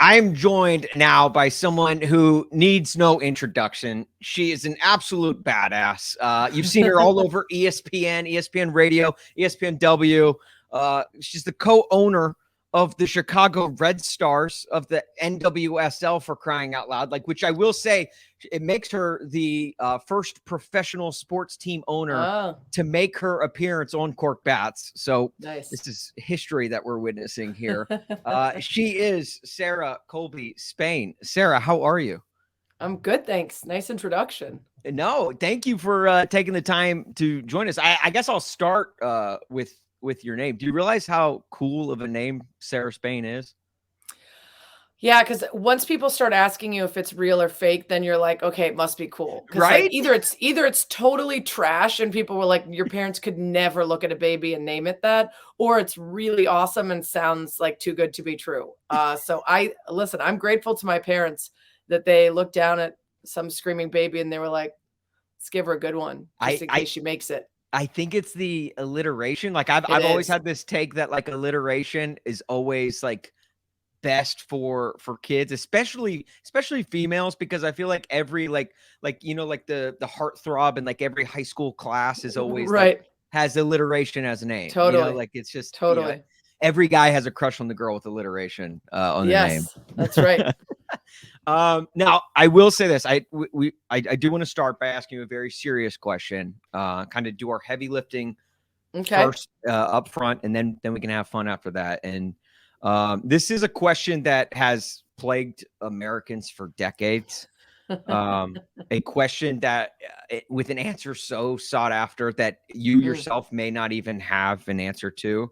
I'm joined now by someone who needs no introduction. She is an absolute badass. You've seen her all over ESPN, ESPN Radio, ESPNW. She's the co-owner of the Chicago Red Stars of the NWSL, for crying out loud. Like, which I will say, it makes her the first professional sports team owner to make her appearance on Cork Bats. So nice. This is history that we're witnessing here. She is Sarah Colby Spain. Sarah, how are you? I'm good, thanks. Nice introduction. No, thank you for taking the time to join us. I guess I'll start with your name. Do you realize how cool of a name Sarah Spain is? Yeah, because once people start asking you if it's real or fake, then you're like, okay, it must be cool. Right? Like, either it's totally trash and people were like, your parents could never look at a baby and name it that, or it's really awesome and sounds like too good to be true. So I'm grateful to my parents that they looked down at some screaming baby and they were like, let's give her a good one just in case she makes it. I think it's the alliteration. Like I've always had this take that like alliteration is always like best for kids, especially females, because I feel like every like you know, like the heartthrob and like every high school class is always right, like, has alliteration as a name. Totally. You know, like it's just totally. You know, every guy has a crush on the girl with alliteration on the name. That's right. Now I will say this. I do want to start by asking you a very serious question. Kind of do our heavy lifting first up front, and then we can have fun after that. And this is a question that has plagued Americans for decades. A question that with an answer so sought after that you yourself may not even have an answer to.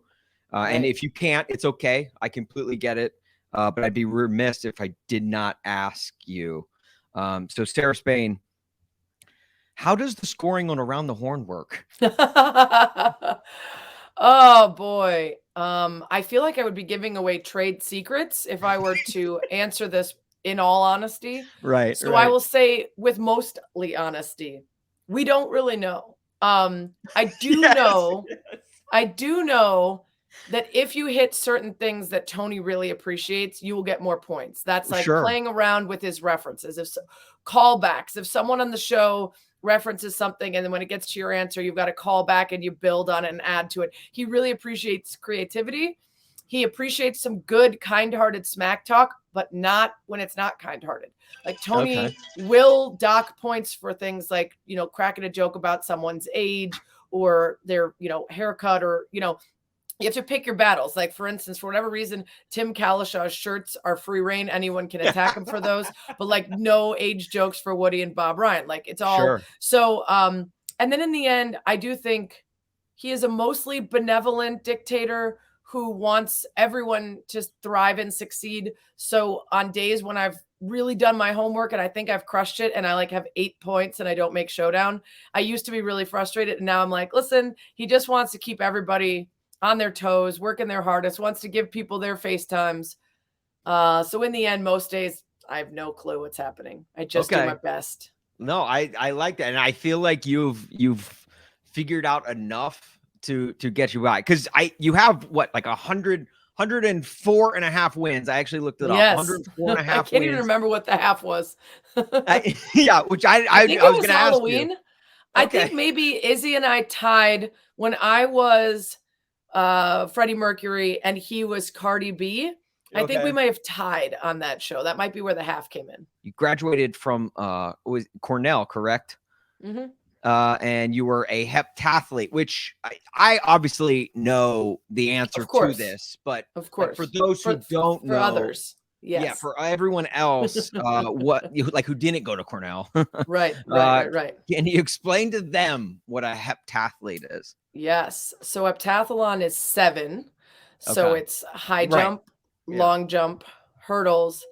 And if you can't, it's okay. I completely get it. But I'd be remiss if I did not ask you. So Sarah Spain, how does the scoring on Around the Horn work? Oh boy. I feel like I would be giving away trade secrets if I were to answer this in all honesty. Right. So I will say with mostly honesty, we don't really know. I do know that if you hit certain things that Tony really appreciates, you will get more points. That's like playing around with his references. If callbacks, if someone on the show references something and then when it gets to your answer, you've got to call back and you build on it and add to it. He really appreciates creativity. He appreciates some good, kind-hearted smack talk, but not when it's not kind-hearted. Like Tony will dock points for things like, you know, cracking a joke about someone's age or their, you know, haircut, or, you know, you have to pick your battles. Like, for instance, for whatever reason, Tim Kalishaw's shirts are free reign. Anyone can attack him for those, but like no age jokes for Woody and Bob Ryan. Like it's all so. And then in the end, I do think he is a mostly benevolent dictator who wants everyone to thrive and succeed. So on days when I've really done my homework and I think I've crushed it and I like have 8 points and I don't make showdown, I used to be really frustrated. And now I'm like, listen, he just wants to keep everybody on their toes, working their hardest, wants to give people their FaceTimes. So in the end, most days, I have no clue what's happening. I just do my best. No, I like that. And I feel like you've figured out enough to get you by. Because you have what, like 104 and a half wins. I actually looked it up. 104 and a half I can't even remember what the half was. Which I was going to ask you. I think maybe Izzy and I tied when I was Freddie Mercury and he was Cardi B. I think we might have tied on that show. That might be where the half came in. You graduated from was Cornell, correct? Mm-hmm. And you were a heptathlete, which I obviously know the answer to this, but of course, for those who don't know, others, yeah, for everyone else, who didn't go to Cornell, right. Can you explain to them what a heptathlete is? Yes. So heptathlon is 7. So it's high jump, long jump, hurdles,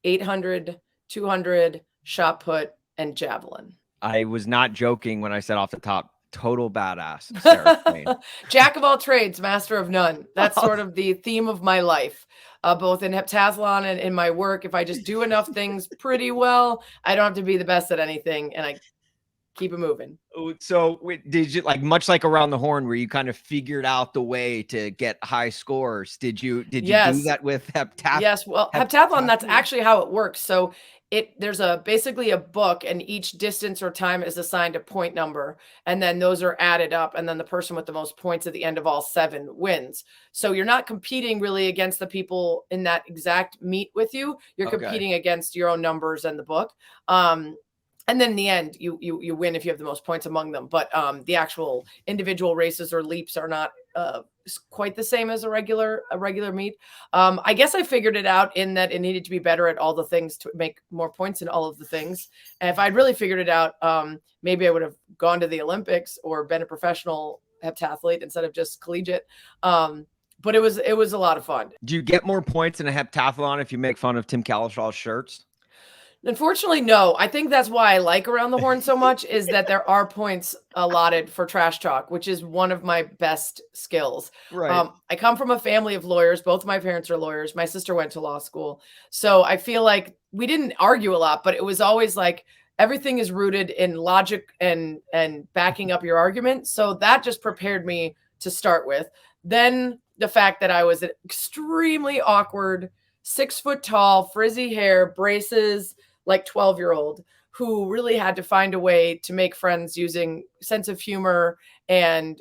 800, 200, shot put, and javelin. I was not joking when I said off the top, total badass. Sarah Jack of all trades, master of none. That's sort of the theme of my life, both in heptathlon and in my work. If I just do enough things pretty well, I don't have to be the best at anything. And I keep it moving. So did you, like, much like Around the Horn, where you kind of figured out the way to get high scores? Did you do that with Heptathlon? Yes. Well, Heptathlon, that's actually how it works. So there's basically a book, and each distance or time is assigned a point number, and then those are added up, and then the person with the most points at the end of all 7 wins. So you're not competing really against the people in that exact meet with you. You're competing against your own numbers and the book. And then in the end, you win if you have the most points among them. But the actual individual races or leaps are not quite the same as a regular meet. I guess I figured it out in that it needed to be better at all the things to make more points in all of the things. And if I'd really figured it out, maybe I would have gone to the Olympics or been a professional heptathlete instead of just collegiate. But it was a lot of fun. Do you get more points in a heptathlon if you make fun of Tim Cowlishaw's shirts? Unfortunately, no. I think that's why I like Around the Horn so much, is that there are points allotted for trash talk, which is one of my best skills. Right. I come from a family of lawyers. Both of my parents are lawyers. My sister went to law school. So I feel like we didn't argue a lot, but it was always like everything is rooted in logic and backing up your argument. So that just prepared me to start with. Then the fact that I was an extremely awkward, 6 foot tall, frizzy hair, braces, like 12-year-old who really had to find a way to make friends using sense of humor and,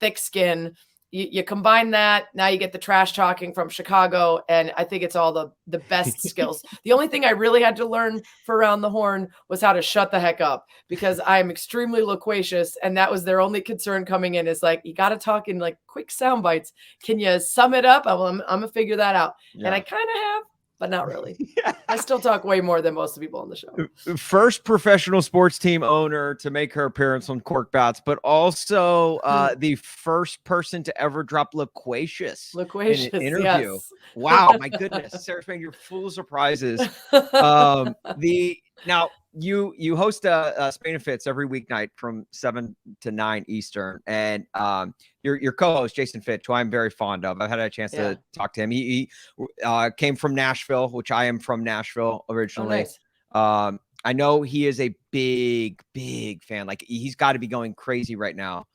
thick skin. You combine that, now you get the trash talking from Chicago, and I think it's all the best skills. The only thing I really had to learn for Around the Horn was how to shut the heck up, because I'm extremely loquacious, and that was their only concern coming in, is like, you got to talk in like quick sound bites. Can you sum it up? I'm going to figure that out. Yeah. And I kind of have, but not really. Yeah. I still talk way more than most of the people on the show. First professional sports team owner to make her appearance on Cork Bats, but also the first person to ever drop loquacious in an interview. Yes. Wow, my goodness. Sarah Spain, you're full of surprises. Now you host a Spain and Fitz every weeknight from 7 to 9 Eastern, and your co-host Jason Fitch, who I'm very fond of. I've had a chance to talk to him. He came from Nashville, which I am from Nashville originally. Oh, nice. I know he is a big fan. Like, he's got to be going crazy right now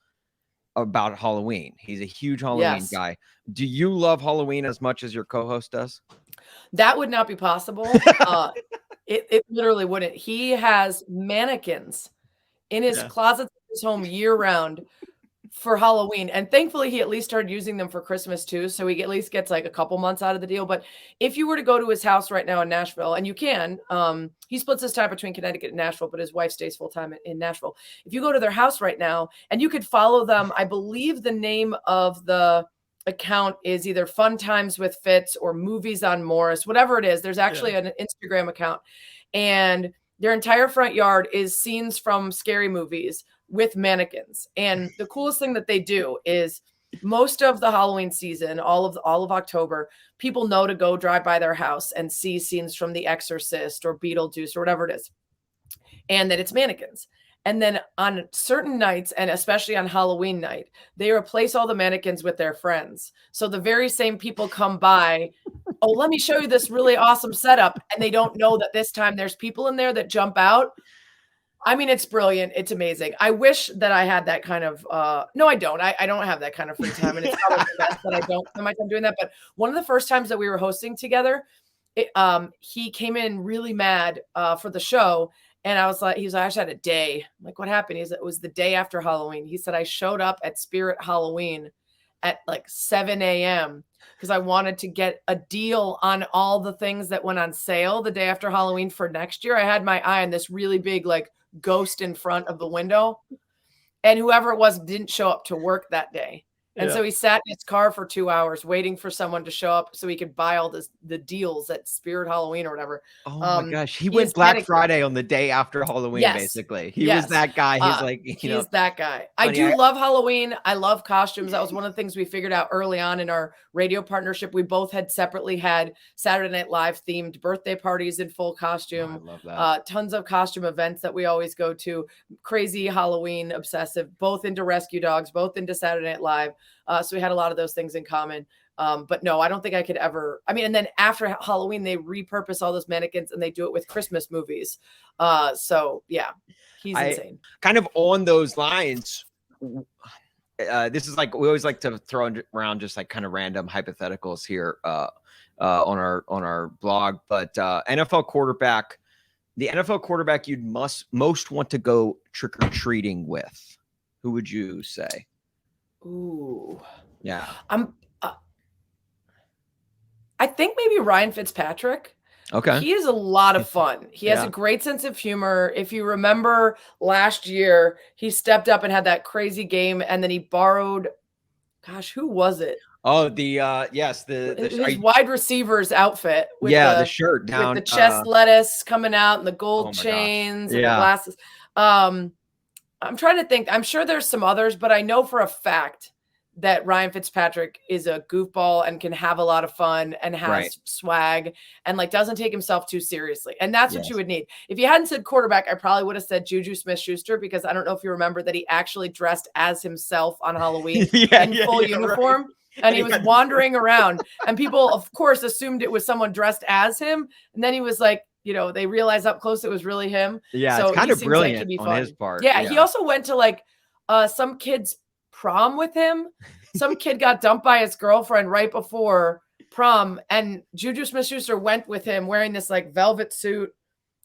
about Halloween. He's a huge Halloween guy. Do you love Halloween as much as your co-host does? That would not be possible. It literally wouldn't. He has mannequins in his closet, his home year round for Halloween. And thankfully he at least started using them for Christmas too. So he at least gets like a couple months out of the deal. But if you were to go to his house right now in Nashville, and you can, he splits his time between Connecticut and Nashville, but his wife stays full time in Nashville. If you go to their house right now, and you could follow them, I believe the name of the account is either Fun Times with Fitz or Movies on Morris, whatever it is. There's actually an Instagram account, and their entire front yard is scenes from scary movies with mannequins. And the coolest thing that they do is most of the Halloween season, all of October, people know to go drive by their house and see scenes from The Exorcist or Beetlejuice or whatever it is, and that it's mannequins. And then on certain nights, and especially on Halloween night, they replace all the mannequins with their friends. So the very same people come by, oh, let me show you this really awesome setup. And they don't know that this time there's people in there that jump out. I mean, it's brilliant. It's amazing. I wish that I had that kind of, no, I don't. I don't have that kind of free time. And it's probably the best that I don't spend my time doing that. But one of the first times that we were hosting together, he came in really mad for the show. And I was like, he was like, I just had a day. I'm like, what happened? It was the day after Halloween. He said, I showed up at Spirit Halloween at like 7 a.m. because I wanted to get a deal on all the things that went on sale the day after Halloween for next year. I had my eye on this really big like ghost in front of the window. And whoever it was didn't show up to work that day. And so he sat in his car for 2 hours waiting for someone to show up so he could buy all the deals at Spirit Halloween or whatever. Oh my gosh. He went Black Friday on the day after Halloween, basically. He was that guy. He's like, he's that guy. I do love Halloween. I love costumes. That was one of the things we figured out early on in our radio partnership. We both had separately had Saturday Night Live themed birthday parties in full costume. I love that. Tons of costume events that we always go to. Crazy Halloween obsessive, both into Rescue Dogs, both into Saturday Night Live. So we had a lot of those things in common. But no, I don't think I could ever. I mean, and then after Halloween, they repurpose all those mannequins and they do it with Christmas movies. So yeah, he's insane. Kind of on those lines. This is like, we always like to throw around just like kind of random hypotheticals here on our blog, but NFL quarterback, the NFL quarterback you'd most want to go trick-or-treating with, who would you say? Ooh, yeah, I think maybe Ryan Fitzpatrick. Okay. He is a lot of fun. He has a great sense of humor. If you remember last year, he stepped up and had that crazy game, and then he borrowed, gosh, who was it? Oh, his wide receiver's outfit with the shirt down with the chest lettuce coming out and the gold chains and the glasses. I'm trying to think. I'm sure there's some others, but I know for a fact that Ryan Fitzpatrick is a goofball and can have a lot of fun and has swag and like doesn't take himself too seriously. And that's what you would need. If you hadn't said quarterback, I probably would have said Juju Smith-Schuster, because I don't know if you remember that he actually dressed as himself on Halloween in full uniform. Right. And he was wandering around, and people, of course, assumed it was someone dressed as him. And then he was like, they realized up close it was really him. Yeah, so it's kind of brilliant on his part. Yeah, he also went to like some kid's prom with him. Some kid got dumped by his girlfriend right before prom, and Juju Smith-Schuster went with him wearing this like velvet suit.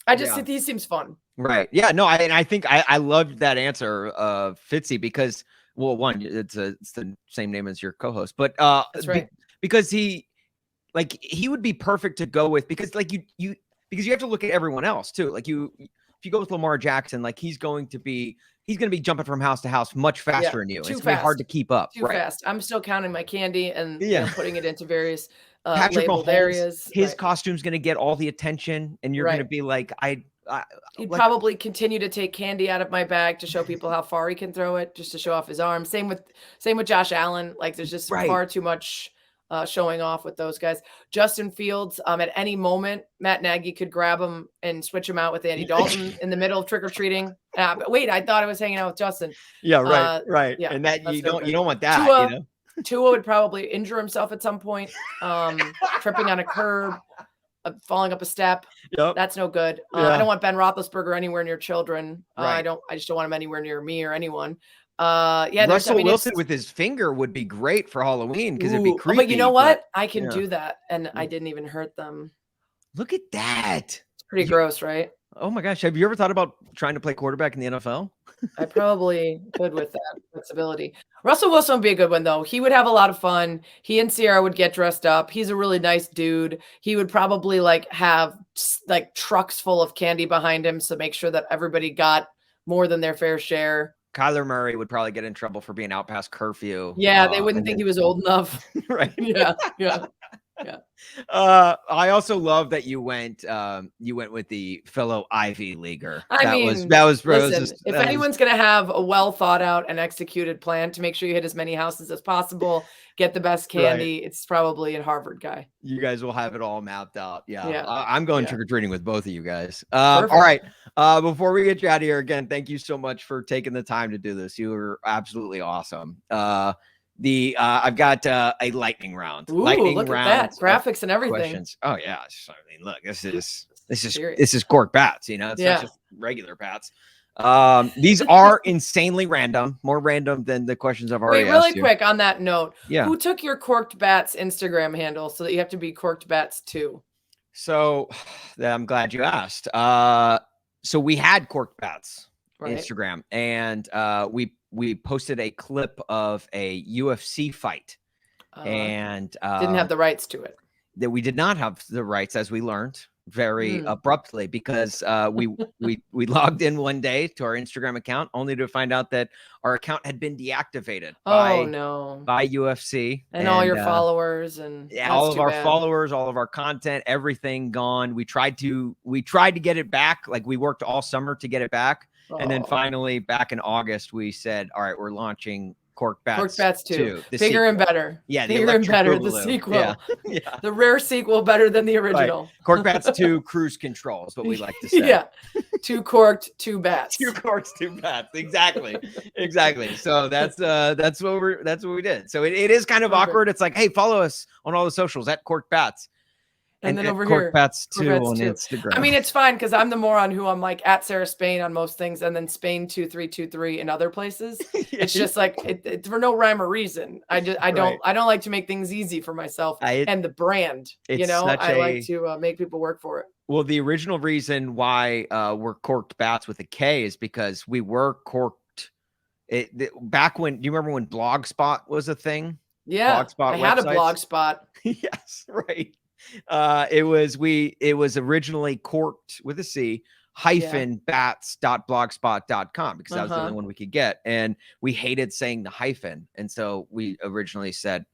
I just think he seems fun. Right. Yeah. No, I think I loved that answer of Fitzy, because, well, one, it's the same name as your co-host, but that's right. Because he would be perfect to go with, because like because you have to look at everyone else too. Like if you go with Lamar Jackson, like he's going to be jumping from house to house much faster than you. It's going to be hard to keep up. Too fast. I'm still counting my candy and putting it into various Patrick labeled Mahomes, areas. His costume's going to get all the attention, and you're going to be like, he'd probably continue to take candy out of my bag to show people how far he can throw it, just to show off his arm. Same with Josh Allen. Like there's just far too much showing off with those guys. Justin Fields, at any moment, Matt Nagy could grab him and switch him out with Andy Dalton in the middle of trick-or-treating. But wait, I thought I was hanging out with Justin. Yeah, right. Yeah, and that you don't want that. Tua would probably injure himself at some point, tripping on a curb, falling up a step. Yep. That's no good. I don't want Ben Roethlisberger anywhere near children. I just don't want him anywhere near me or anyone. Russell Wilson with his finger would be great for Halloween, because it'd be creepy. But you know what? I can do that, and I didn't even hurt them. Look at that. It's pretty gross, right? Oh my gosh. Have you ever thought about trying to play quarterback in the NFL? I probably could with that flexibility. Russell Wilson would be a good one, though. He would have a lot of fun. He and Sierra would get dressed up. He's a really nice dude. He would probably have trucks full of candy behind him, so make sure that everybody got more than their fair share. Kyler Murray would probably get in trouble for being out past curfew. Yeah, they wouldn't think he was old enough. Right. Yeah. I also love that you went with the fellow Ivy Leaguer. If anyone's going to have a well thought out and executed plan to make sure you hit as many houses as possible, get the best candy, it's probably a Harvard guy. You guys will have it all mapped out. Yeah. I'm going trick-or-treating with both of you guys. All right. Before we get you out of here, again, thank you so much for taking the time to do this. You were absolutely awesome. I've got a lightning round. Ooh, look at that. Graphics and everything. Questions. Oh yeah. I mean, look, this is cork bats, it's not just regular bats. These are insanely random, more random than the questions I've already asked. Really quick on that note. Yeah. Who took your Corked Bats Instagram handle so that you have to be Corked Bats too? So I'm glad you asked. So we had Corked Bats Instagram, and we posted a clip of a UFC fight, and didn't have the rights to it. That we did not have the rights, as we learned very abruptly, because we logged in one day to our Instagram account only to find out that our account had been deactivated by UFC, and all your followers and all of our followers, all of our content, everything gone. We tried to get it back. Like we worked all summer to get it back. And then finally back in August, we said, all right, we're launching Cork Bats. Cork Bats 2. Bigger sequel. and better. Yeah, bigger and better. The sequel. Yeah. The rare sequel better than the original. Right. Cork Bats 2 Cruise Control is what we like to say. Yeah. 2 corked, 2 bats. 2 corks, 2 bats. Exactly. Exactly. So that's what we did. So it is kind of awkward. It's like, hey, follow us on all the socials at Cork Bats. And then over Cork here, Bats 2 on Instagram. I mean, it's fine because I'm the moron who I'm like at Sarah Spain on most things, and then Spain 2323 in other places. It's just like it's for no rhyme or reason. I don't like to make things easy for myself and the brand. You know, I like to make people work for it. Well, the original reason why we're Corked Bats with a K is because we were corked. Back when, do you remember when Blogspot was a thing? Yeah, I had a Blogspot. Yes, right. It was originally corked with a C -bats.blogspot.com because that was the only one we could get, and we hated saying the hyphen, and so we originally said,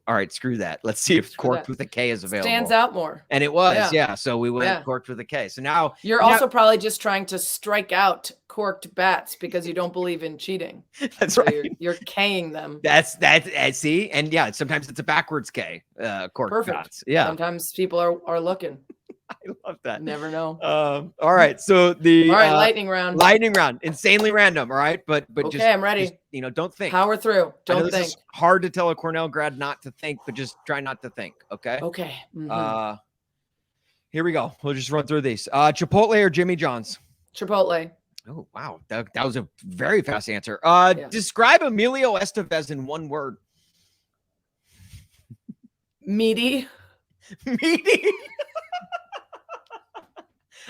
all right, screw that, let's see if corked with a K is available. Stands out more. And it was, so we went corked with a K. So now you're also probably just trying to strike out corked bats because you don't believe in cheating. That's right. You're K-ing them. That's see, and yeah, sometimes it's a backwards K. Corked bats. Yeah. Sometimes people are looking. I love that. Never know. All right. So lightning round. Lightning round. Insanely random. All right. But okay, I'm ready. Just, don't think. Power through. Don't think. It's hard to tell a Cornell grad not to think, but just try not to think. Okay. Okay. Here we go. We'll just run through these. Chipotle or Jimmy John's? Chipotle. Oh, wow. That was a very fast answer. Describe Emilio Estevez in one word. Meaty. Meaty.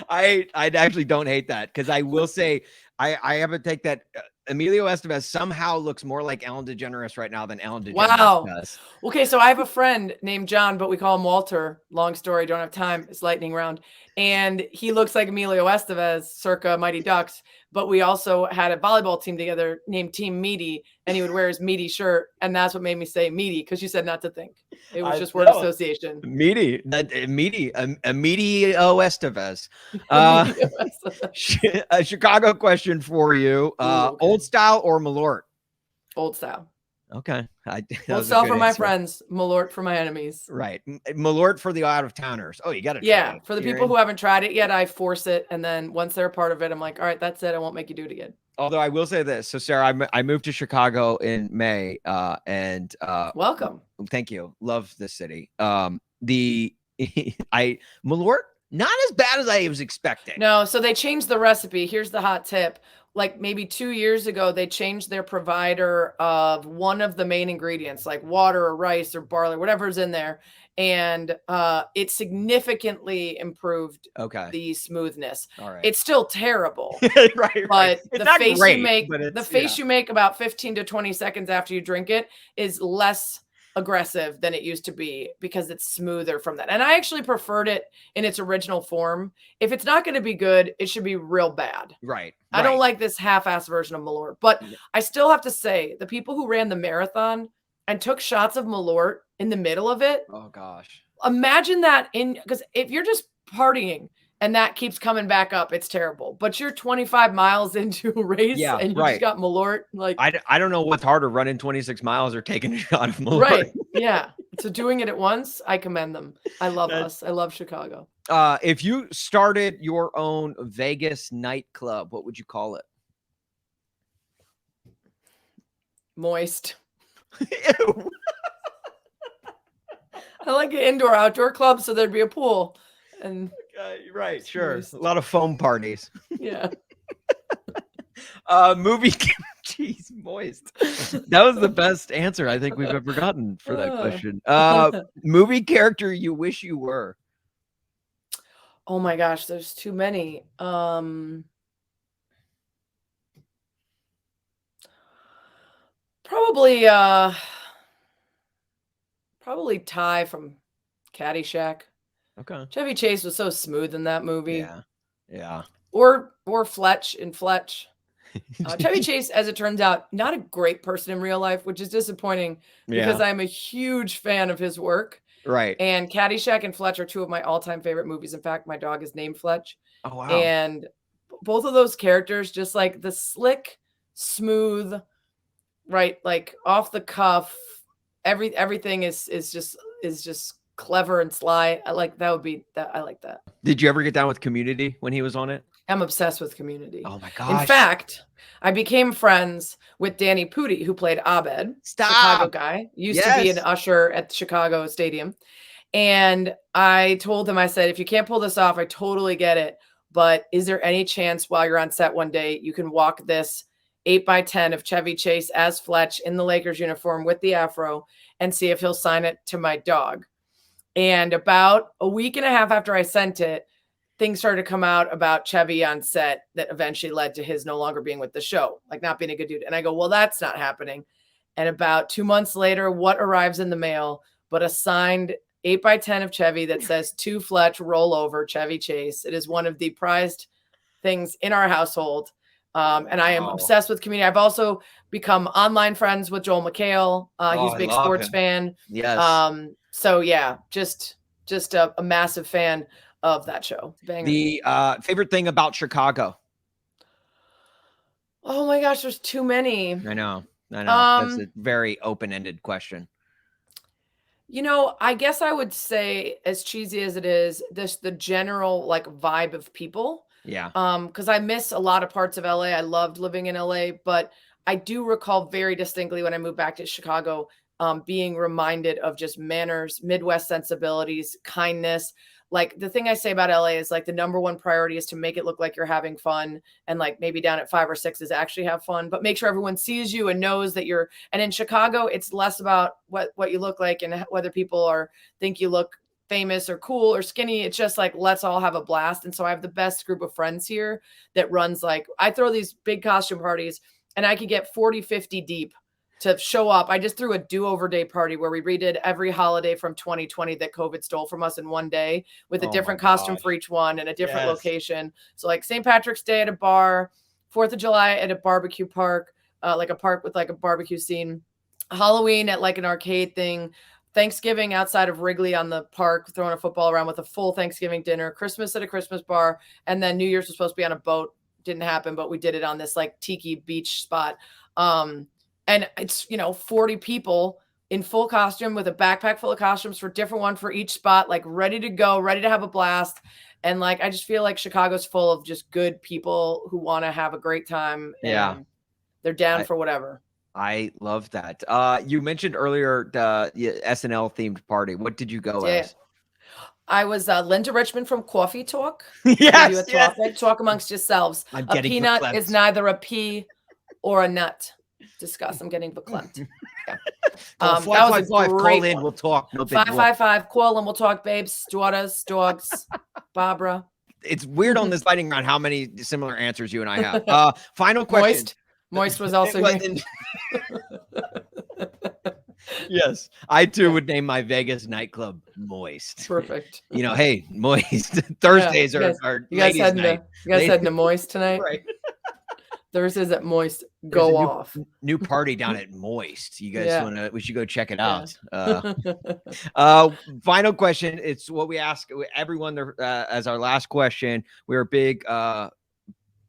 I actually don't hate that because I will say I have to take that Emilio Estevez somehow looks more like Ellen DeGeneres right now than Ellen DeGeneres does. Okay, so I have a friend named John, but we call him Walter. Long story, don't have time. It's lightning round. And he looks like Emilio Estevez, circa Mighty Ducks. But we also had a volleyball team together named Team Meaty, and he would wear his meaty shirt. And that's what made me say meaty, because you said not to think. It was just word association. Meaty. Emilio Estevez. A Chicago question for you. Old style or Malort? Old style. Okay. Old style for my friends, Malort for my enemies. Right. Malort for the out-of-towners. Oh, you got to try it. For the people who haven't tried it yet, I force it. And then once they're a part of it, I'm like, all right, that's it. I won't make you do it again. Although I will say this. So, Sarah, I moved to Chicago in May. And welcome. Thank you. Love this city. Malort, not as bad as I was expecting. No, so they changed the recipe. Here's the hot tip. Like maybe 2 years ago, they changed their provider of one of the main ingredients, like water or rice or barley, whatever's in there. And it significantly improved the smoothness. All right. It's still terrible. Right. But it's the not face great, you make, but you make about 15 to 20 seconds after you drink it is less aggressive than it used to be because it's smoother from that. And I actually preferred it in its original form. If it's not going to be good, it should be real bad. Right. I don't like this half-ass version of Malort, but I still have to say the people who ran the marathon and took shots of Malort in the middle of it. Oh gosh. Imagine that because if you're just partying and that keeps coming back up, it's terrible. But you're 25 miles into a race and you just got Malort. Like I don't know what's harder, running 26 miles or taking a shot of Malort. Right. Yeah. So doing it at once, I commend them. I love us. I love Chicago. If you started your own Vegas nightclub, what would you call it? Moist. Ew. I like an indoor-outdoor club, so there'd be a pool. And right, sure. A lot of foam parties. Yeah. Movie. Jeez, moist. That was the best answer I think we've ever gotten for that question. Movie character you wish you were. Oh my gosh, there's too many. Probably Ty from Caddyshack. Okay. Chevy Chase was so smooth in that movie. Yeah. Yeah. Or Fletch in Fletch. Chevy Chase, as it turns out, not a great person in real life, which is disappointing because I'm a huge fan of his work. Right. And Caddyshack and Fletch are two of my all-time favorite movies. In fact, my dog is named Fletch. Oh, wow. And both of those characters, just like the slick, smooth, right? Like off the cuff, everything is just clever and sly. I like that. Would be that. I like that. Did you ever get down with Community when he was on it? I'm obsessed with Community. Oh my gosh. In fact, I became friends with Danny Pudi, who played Abed. Stop. Chicago guy. Used to be an usher at the Chicago Stadium. And I told him, I said, if you can't pull this off, I totally get it. But is there any chance while you're on set one day, you can walk this 8x10 of Chevy Chase as Fletch in the Lakers uniform with the afro and see if he'll sign it to my dog? And about a week and a half after I sent it, things started to come out about Chevy on set that eventually led to his no longer being with the show, like not being a good dude. And I go, well, that's not happening. And about 2 months later, what arrives in the mail but a signed 8x10 of Chevy that says to Fletch, roll over, Chevy Chase. It is one of the prized things in our household. And I am obsessed with Community. I've also become online friends with Joel McHale. He's a big sports fan. Yes. So yeah, just a massive fan of that show. Banger. The favorite thing about Chicago? Oh my gosh, there's too many. I know. That's a very open-ended question. You know, I guess I would say, as cheesy as it is, the general like vibe of people. Yeah. Because I miss a lot of parts of LA. I loved living in LA, but I do recall very distinctly when I moved back to Chicago, being reminded of just manners, Midwest sensibilities, kindness. Like the thing I say about LA is like the number one priority is to make it look like you're having fun, and like maybe down at 5 or 6 is actually have fun, but make sure everyone sees you and knows that you're. And in Chicago, it's less about what you look like and whether people think you look famous or cool or skinny. It's just like, let's all have a blast. And so I have the best group of friends here that runs, like, I throw these big costume parties and I could get 40, 50 deep to show up. I just threw a do-over day party where we redid every holiday from 2020 that COVID stole from us in one day with a different costume for each one and a different location. So like St. Patrick's Day at a bar, 4th of July at a barbecue park, like a park with like a barbecue scene, Halloween at like an arcade thing, Thanksgiving outside of Wrigley on the park, throwing a football around with a full Thanksgiving dinner, Christmas at a Christmas bar, and then New Year's was supposed to be on a boat. Didn't happen, but we did it on this like tiki beach spot. And it's, 40 people in full costume with a backpack full of costumes for different one for each spot, like ready to go, ready to have a blast. And like, I just feel like Chicago's full of just good people who want to have a great time. And they're down for whatever. I love that. You mentioned earlier the SNL themed party. What did you go as? I was Linda Richmond from Coffee Talk. Yes, Talk amongst yourselves. A peanut is neither a pea or a nut. Discuss. I'm getting verklempt. Yeah. That was a great call in. We'll talk. No big 555. Call and we'll talk, babes, daughters, dogs, Barbara. It's weird on this lightning round how many similar answers you and I have. Final question. Moist was also here. Yes, I too would name my Vegas nightclub Moist. Perfect. Hey, Moist. Thursdays are you guys heading to Moist tonight? Right. Thursdays at Moist go off. New party down at Moist. You guys we should go check it out. Final question. It's what we ask everyone as our last question. We're big.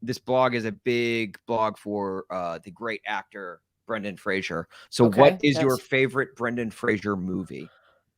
This blog is a big blog for the great actor Brendan Fraser. So what is your favorite Brendan Fraser movie?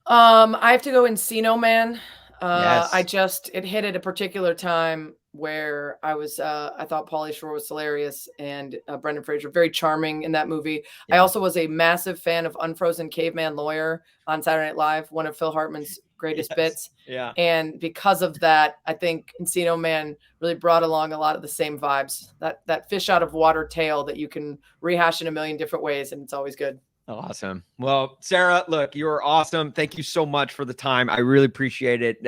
I have to go Encino Man. It hit at a particular time where I thought Pauly Shore was hilarious and Brendan Fraser very charming in that movie. Yeah. I also was a massive fan of Unfrozen Caveman Lawyer on Saturday Night Live, one of Phil Hartman's greatest bits. Yeah. And because of that, I think Encino Man really brought along a lot of the same vibes. That fish out of water tale that you can rehash in a million different ways, and it's always good. Awesome. Well, Sarah, look, you were awesome. Thank you so much for the time. I really appreciate it.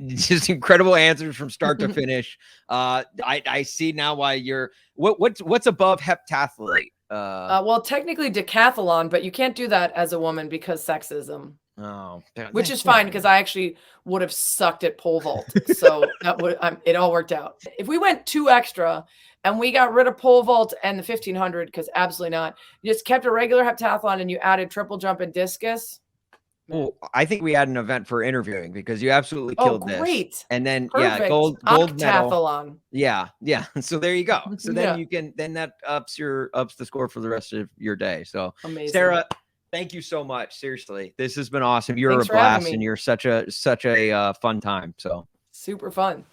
Just incredible answers from start to finish. I see now why you're what's above heptathlete? Well, technically decathlon, but you can't do that as a woman because sexism. Oh, which is fine because I actually would have sucked at pole vault. So it all worked out. If we went 2 extra and we got rid of pole vault and the 1500, because absolutely not, you just kept a regular heptathlon and you added triple jump and discus, Well, I think we had an event for interviewing because you absolutely killed this. Great. And then Perfect. gold medal. Heptathlon. Yeah. So there you go. So then yeah. then that ups the score for the rest of your day. So amazing. Sarah, thank you so much. Seriously, this has been awesome. You're Thanks a blast, and you're such a fun time. So super fun.